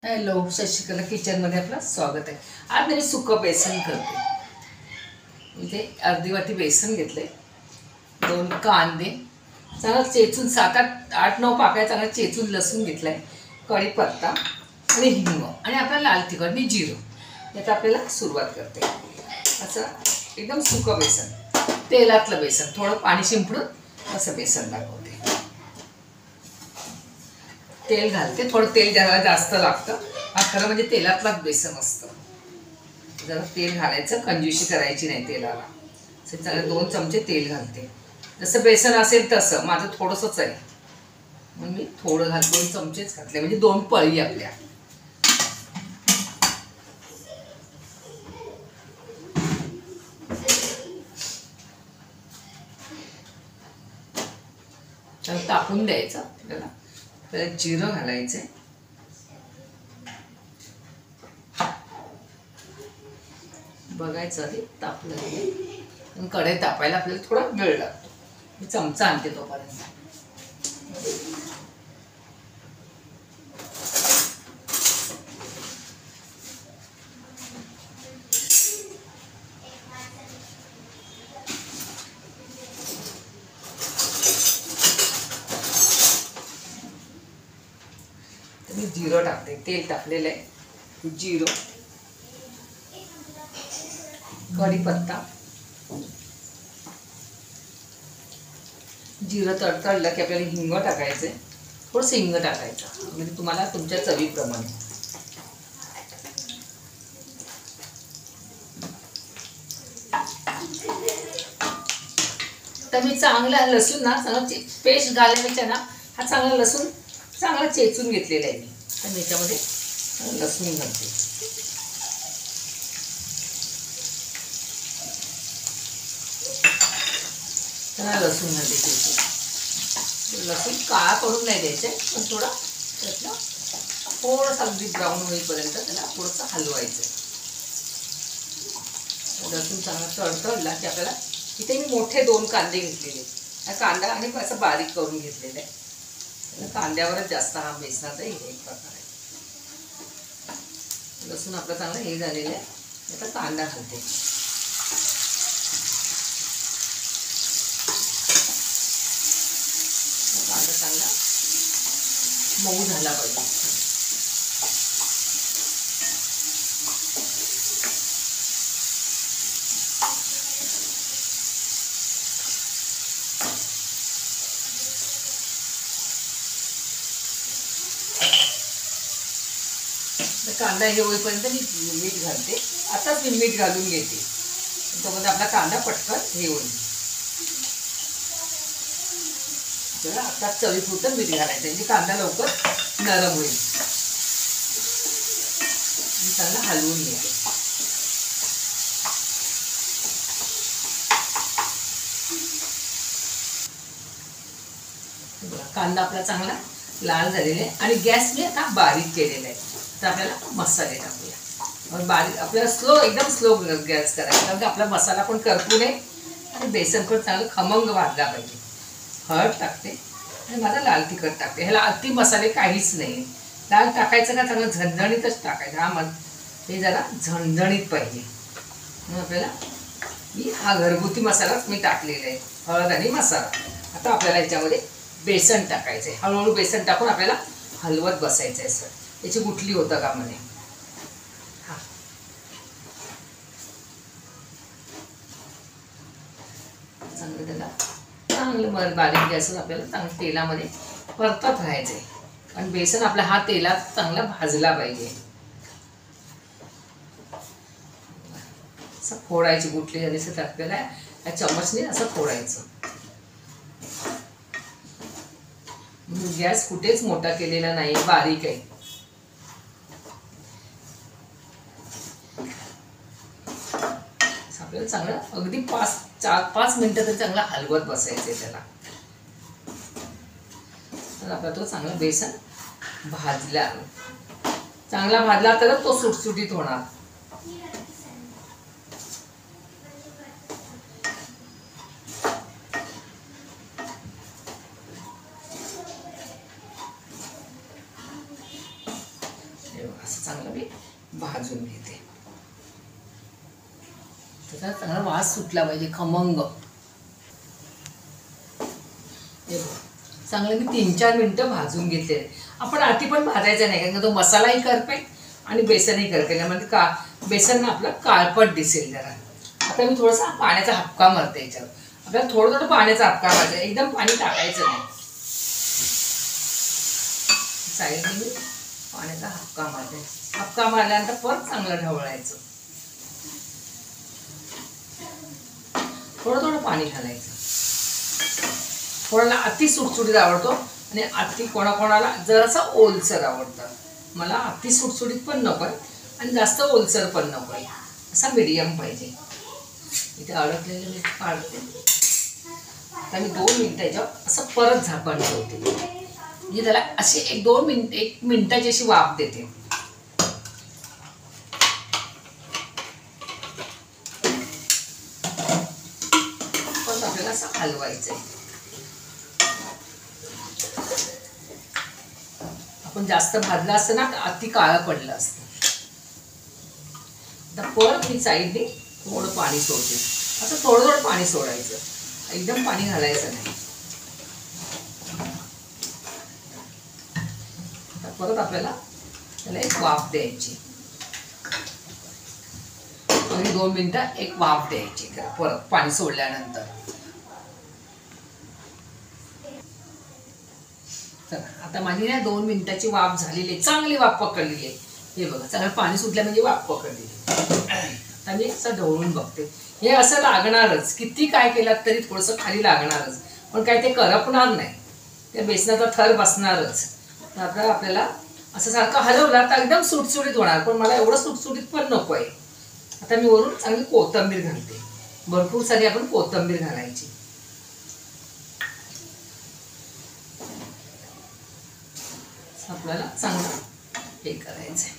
Hello, Shashikala किचनमध्ये आपलं स्वागत आहे. आज मी सुकं बेसन करते. इथे अर्धी वाटी बेसन घेतले, 2 कांदे चांगला चेचून 7-8-9 पाकळ्या चांगला चेचून लसूण घेतलाय, कढीपत्ता आणि हिंग आणि आपलं लाल तिखट आणि जिरं. यात आपल्याला सुरुवात करते. असं एकदम सुकं बेसन, तेलातलं बेसन, थोडं पाणी शिंपडून असं बेसन दाखवते. तेल घालते, थोडं तेल ज्याला जास्त लागतं. हा खरं म्हणजे तेलातलाच बेसन असतं. जरा तेल घालायचं, कंजूशी करायची नाही तेलाला. चांगले 2 चमचे तेल घालते. जसं बेसन असेल तसं, माझं थोडंसंच आहे म्हणून मी थोडं 2 चमचेच घातले, म्हणजे 2 पळी आपल्या. त्याला टाकून द्यायचं आपल्याला. त्याला जिरं घालायचं, बघायचं आधी तापलं आणि कढई तापायला आपल्याला थोडा वेळ लागतो. मी चमचा आणते तोपर्यंत. मी जिरं टाकते, तेल टाकलेलं आहे. जिरं, कढीपत्ता, जिरं तडतडलं की आपल्याला हिंग टाकायचं आहे. थोडंसं हिंग टाकायचं, म्हणजे तुम्हाला तुमच्या चवीप्रमाणे. तर मी चांगला लसूण ना, चांगला पेस्ट घालण्यापेक्षा ना, हा चांगला लसूण चांगला चेचून घेतलेला आहे मी. तर याच्यामध्ये लसूण घालते. लसूण घालते चेचून. लसूण काळा करून नाही द्यायचे, पण थोडा त्यातलं थोडंसं अगदी ब्राऊन होईपर्यंत त्याला थोडंसं हलवायचं. लसूण चांगला तडतडला की आपल्याला, इथे मी मोठे 2 कांदे घेतलेले. हा कांदा आणि असं बारीक करून घेतलेलं आहे. कांद्यावरच जास्त हा बेसनाचा एक प्रकार आहे. लसूण आपलं चांगलं हे झालेलं आहे. आता कांदा घालते. कांदा चांगला मऊ झाला पाहिजे. कांदा हे होईपर्यंत मी मीठ घालते. आताच मी मीठ घालून घेते, त्यामध्ये आपला कांदा पटकन हे होईल. आपल्याला आता चवीपुरतं मीठ घालायचं, म्हणजे कांदा लवकर नरम होईल. मी चांगला हलवून घेते. कांदा आपला चांगला लाल झालेला आहे आणि गॅस मी आता बारीक केलेला आहे. तर आपल्याला मसाले टाकूया. बारीक आपल्याला एकदम स्लो गॅस करायचा, कारण आपला मसाला पण करपू नये आणि बेसन पण चांगलं खमंग भाजला पाहिजे. हळद टाकते आणि माझा लाल तिखट टाकते. ह्याला अति मसाले काहीच नाही. लाल टाकायचं का चांगलं झणझणीतच टाकायचं. हे जरा झणझणीत पाहिजे म्हणून आपल्याला हा घरगुती मसालाच मी टाकलेला आहे, हळद आणि मसाला. आता आपल्याला ह्याच्यामध्ये बेसन टाकायचं आहे. हळूहळू बेसन टाकून आपल्याला हलवत बसायचं आहे. सर याची गुठली होतं का म्हणे. हा, चांगलं त्याला चांगलं बारीक गॅसवर आपल्याला चांगलं तेलामध्ये परतत राहायचं आहे. आणि बेसन आपला हा तेलात चांगला भाजला पाहिजे. असं फोडायची गुठली झाली तर आपल्याला या चमचने असं फोडायचं. गॅस कुठेच मोठा केलेला नाही, बारीक आहे. आपल्याला चांगलं अगदी 4-5 मिनिटं तरी चांगला हलवत बसायचंय त्याला. तर आपला तो चांगला बेसन भाजला, चांगला भाजला तर तो सुटसुटीत होणार. असं चांगलं मी भाजून घेते. त्याचा चांगला वास सुटला पाहिजे, खमंग. चांगलं मी 3-4 मिनटं भाजून घेतले. आपण आधी पण भाजायचं नाही, कारण तो मसालाही करपेल आणि बेसनही करपेल, म्हणजे बेसन आपलं काळपट दिसेल जरा. आता मी थोडासा पाण्याचा हपका मारते याच्यावर. आपल्याला थोडं थोडं पाण्याचा हपका मारायचा, एकदम पाणी टाकायचं नाही. साईडने मी पाण्याचा हपका मारते. हपका मारल्यानंतर परत चांगलं ढवळायचं. थोडं थोडं पाणी घालायचं. कोणाला अति सुटसुटीत आवडतो आणि अति कोणाकोणाला जरासा ओलसर आवडतं. मला अति सुटसुटीत पण नको आहे आणि जास्त ओलसर पण नको आहे, असा मीडियम पाहिजे. इथे अडकलेलं मी काढते. आता मी 2 मिनिटं याच्यावर असं परत झाकण ठेवते, म्हणजे त्याला अशी 1 मिनिटाची अशी वाफ देते. परत आपल्याला असं हलवायचं आहे. आपण जास्त भाजलं असतं ना, अति काळं पडलं असतं. आता परत मी साईडने थोडं पाणी सोडते. असं थोडं थोडं पाणी सोडायचं, एकदम पाणी घालायचं नाही. आता परत आपल्याला त्याला एक वाफ द्यायची. 2 मिनिटं एक वाफ द्यायची परत पाणी सोडल्यानंतर. आता माझी ना 2 मिनिटाची वाफ झालेली आहे, चांगली वाफ पकडलेली आहे. हे बघा, चांगलं पाणी सुटलं म्हणजे वाफ पकडलेली. आता मी असं ढवळून बघते. हे असं लागणारच, किती काय केलं तरी थोडंसं खाली लागणारच, पण काय ते करपणार नाही, त्या बेसनाचा थर बसणारच. आता आपल्याला असं सारखं हलवलं तर एकदम सुटसुटीत होणार, पण मला एवढं सुटसुटीत पण नको आहे. आता मी वरून चांगली कोथिंबीर घालते. भरपूर सारी आपण कोथिंबीर घालायची. आपल्याला चांगलं हे करायचं आहे.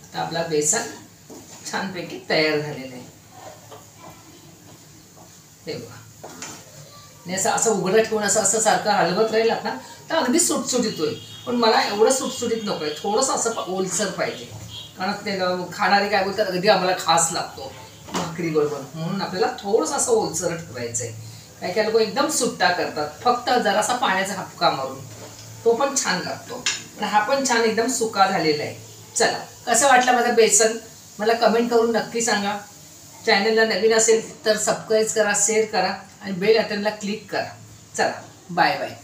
आता आपला बेसन छानपैकी तयार झालेलं आहे. हे बघा, आणि असं उघडं ठेवून असं सारखं हलवत राहिल ना तर अगदी सुटसुटीत होईल, पण मला एवढं सुटसुटीत नको आहे, थोडंसं असं ओलसर पाहिजे. कारण ते खाणारे काय बोलतात, अगदी आम्हाला खास लागतो भाकरी बरोबर, म्हणून आपल्याला थोडंसं असं ओलसर ठेवायचं आहे. काही काही लोक एकदम सुट्टा करतात, फक्त जरासा पाण्याचा हपका मारून, तो पण छान लागतो. हा पण छान एकदम सुका झालेला आहे. चला, कसं वाटलं माझं बेसन मला कमेंट करून नक्की सांगा. चॅनलला नवीन असेल तर सबस्क्राईब करा, शेअर करा आणि बेल आयकॉनला क्लिक करा. चला, बाय बाय.